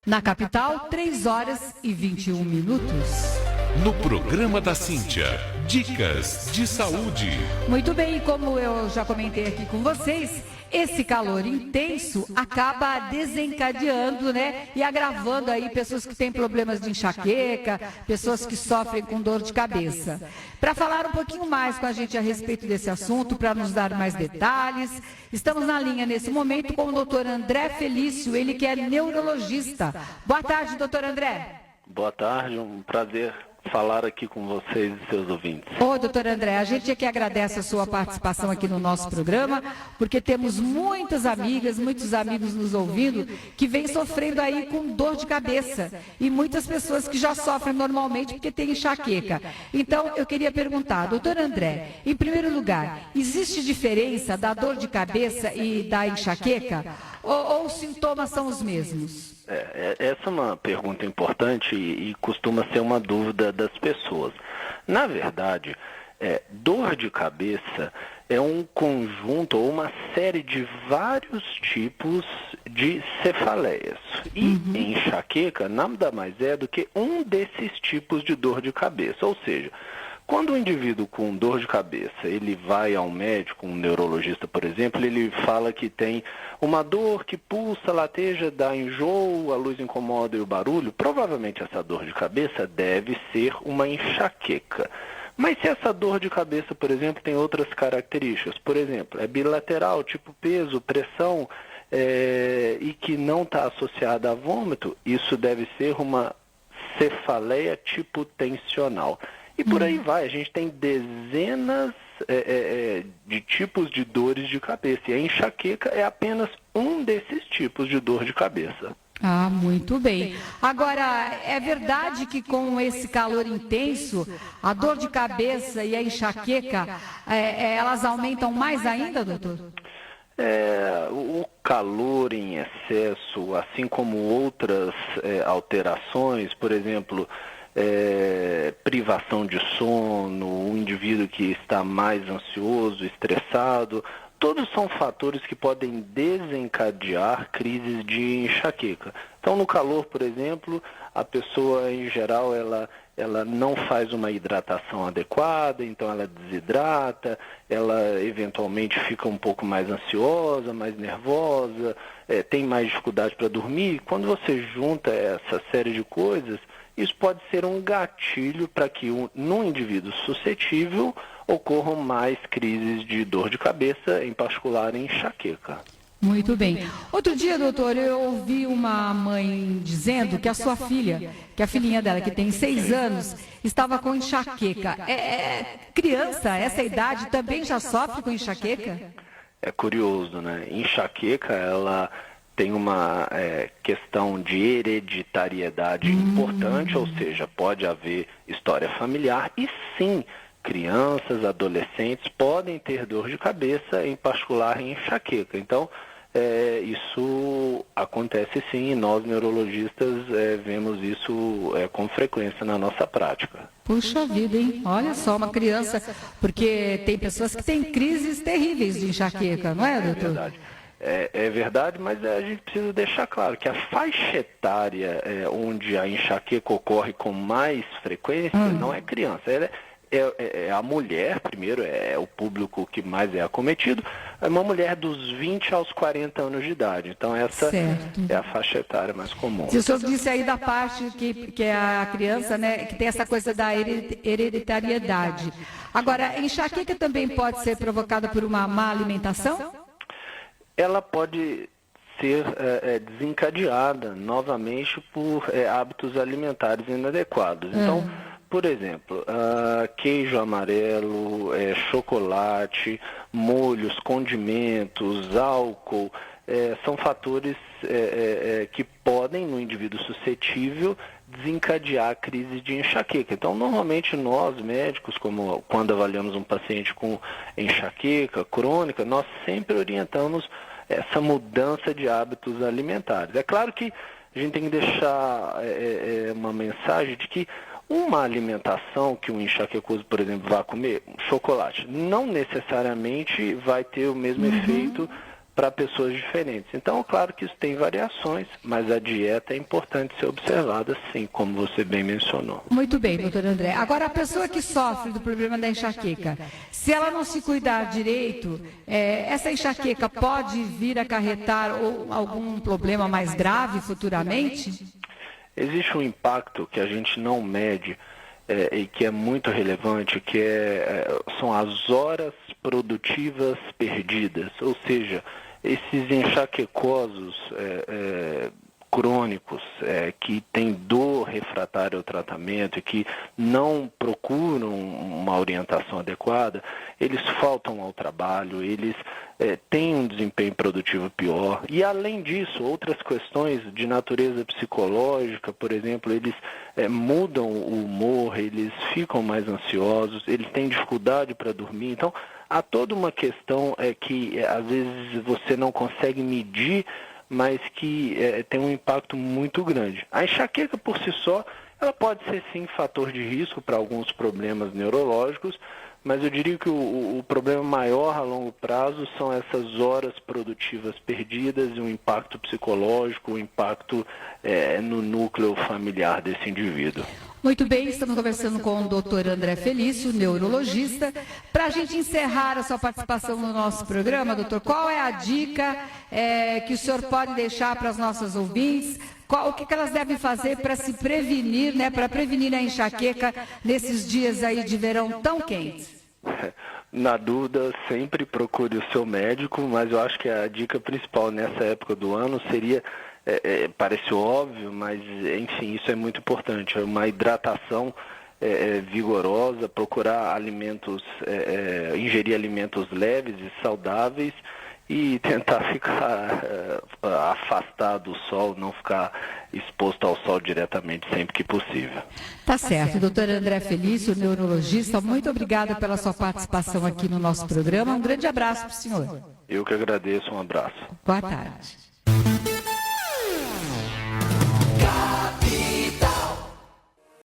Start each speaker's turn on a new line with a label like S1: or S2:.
S1: Na capital, 3h21.
S2: No programa da Cíntia, dicas de saúde.
S1: Muito bem, como eu já comentei aqui com vocês, esse calor intenso acaba desencadeando, né, e agravando aí pessoas que têm problemas de enxaqueca, pessoas que sofrem com dor de cabeça. Para falar um pouquinho mais com a gente a respeito desse assunto, para nos dar mais detalhes, estamos na linha nesse momento com o doutor André Felício, ele que é neurologista. Boa tarde, doutor André.
S3: Boa tarde, um prazer falar aqui com vocês e seus ouvintes.
S1: Ô, doutor André, a gente aqui agradece a sua participação aqui no nosso programa, porque temos muitas amigas, muitos amigos nos ouvindo, que vêm sofrendo aí com dor de cabeça, e muitas pessoas que já sofrem normalmente porque têm enxaqueca. Então, eu queria perguntar, doutor André, em primeiro lugar, existe diferença da dor de cabeça e da enxaqueca? Ou os sintomas são os mesmos?
S3: Essa é uma pergunta importante e costuma ser uma dúvida das pessoas. Na verdade, dor de cabeça é um conjunto ou uma série de vários tipos de cefaleias. E enxaqueca nada mais é do que um desses tipos de dor de cabeça. Ou seja, quando o indivíduo com dor de cabeça, ele vai ao médico, um neurologista, por exemplo, ele fala que tem uma dor que pulsa, lateja, dá enjoo, a luz incomoda e o barulho, provavelmente essa dor de cabeça deve ser uma enxaqueca. Mas se essa dor de cabeça, por exemplo, tem outras características, por exemplo, é bilateral, tipo peso, pressão, e que não está associada a vômito, isso deve ser uma cefaleia tipo tensional. E por aí vai, a gente tem dezenas de tipos de dores de cabeça. E a enxaqueca é apenas um desses tipos de dor de cabeça.
S1: Ah, muito bem. Agora, é verdade que com esse calor intenso, a dor de cabeça e a enxaqueca, elas aumentam mais ainda, doutor?
S3: O calor em excesso, assim como outras alterações, por exemplo, privação de sono, um indivíduo que está mais ansioso, estressado, todos são fatores que podem desencadear crises de enxaqueca. Então, no calor, por exemplo, a pessoa, em geral, ela não faz uma hidratação adequada, então ela desidrata, ela eventualmente fica um pouco mais ansiosa, mais nervosa, tem mais dificuldade para dormir. Quando você junta essa série de coisas, isso pode ser um gatilho para que, num indivíduo suscetível, ocorram mais crises de dor de cabeça, em particular em enxaqueca.
S1: Muito bem. Outro dia, doutor, eu ouvi uma mãe dizendo que a sua filha, que a filhinha dela, que tem 6 anos, estava com enxaqueca. Criança, essa idade, também já sofre com enxaqueca?
S3: É curioso, né? Enxaqueca, ela tem uma questão de hereditariedade importante, ou seja, pode haver história familiar e sim, crianças, adolescentes podem ter dor de cabeça, em particular em enxaqueca. Então, isso acontece sim e nós neurologistas vemos isso com frequência na nossa prática.
S1: Puxa vida, hein? Olha só, uma criança, porque tem pessoas que têm crises terríveis de enxaqueca, não é, doutor?
S3: É verdade. É verdade, mas a gente precisa deixar claro que a faixa etária onde a enxaqueca ocorre com mais frequência não é criança, é a mulher, primeiro, é o público que mais é acometido, é uma mulher dos 20 aos 40 anos de idade. Então, essa é a faixa etária mais comum.
S1: Se o senhor disse aí da parte que é a criança, né, que tem essa coisa da hereditariedade. Agora, a enxaqueca também pode ser provocada por uma má alimentação?
S3: Ela pode ser desencadeada novamente por hábitos alimentares inadequados. Então, por exemplo, queijo amarelo, chocolate, molhos, condimentos, álcool, são fatores que podem, no indivíduo suscetível, desencadear crise de enxaqueca. Então, normalmente nós, médicos, como quando avaliamos um paciente com enxaqueca crônica, nós sempre orientamos essa mudança de hábitos alimentares. É claro que a gente tem que deixar uma mensagem de que uma alimentação que um enxaquecoso, por exemplo, vai comer, chocolate, não necessariamente vai ter o mesmo efeito para pessoas diferentes. Então, claro que isso tem variações, mas a dieta é importante ser observada, sim, como você bem mencionou.
S1: Muito bem, doutor André. Agora, a pessoa que sofre do problema da enxaqueca, se ela não se cuidar direito, essa enxaqueca pode vir a acarretar algum problema mais grave futuramente?
S3: Existe um impacto que a gente não mede e que é muito relevante, que são as horas produtivas perdidas, ou seja, esses enxaquecosos crônicos que têm dor refratária ao tratamento e que não procuram uma orientação adequada, eles faltam ao trabalho, eles têm um desempenho produtivo pior. E, além disso, outras questões de natureza psicológica, por exemplo, eles mudam o humor, eles ficam mais ansiosos, eles têm dificuldade para dormir. Então, há toda uma questão que, às vezes, você não consegue medir, mas que tem um impacto muito grande. A enxaqueca, por si só, ela pode ser, sim, fator de risco para alguns problemas neurológicos, mas eu diria que o problema maior a longo prazo são essas horas produtivas perdidas e o impacto psicológico, o impacto no núcleo familiar desse indivíduo.
S1: Muito bem, estamos conversando com o doutor André Felício, neurologista. Para a gente encerrar a sua participação no nosso programa, doutor, qual é a dica que o senhor pode deixar para as nossas ouvintes? O que elas devem fazer para se prevenir, para prevenir a enxaqueca nesses dias aí de verão tão quentes?
S3: Na dúvida, sempre procure o seu médico, mas eu acho que a dica principal nessa época do ano seria, parece óbvio, mas enfim, isso é muito importante, uma hidratação vigorosa, procurar alimentos, ingerir alimentos leves e saudáveis, e tentar ficar afastado do sol, não ficar exposto ao sol diretamente sempre que possível.
S1: Tá certo. Doutor André Felício, neurologista, muito obrigada pela sua participação aqui no nosso programa. Um grande abraço para o senhor.
S3: Eu que agradeço, um abraço.
S1: Boa tarde.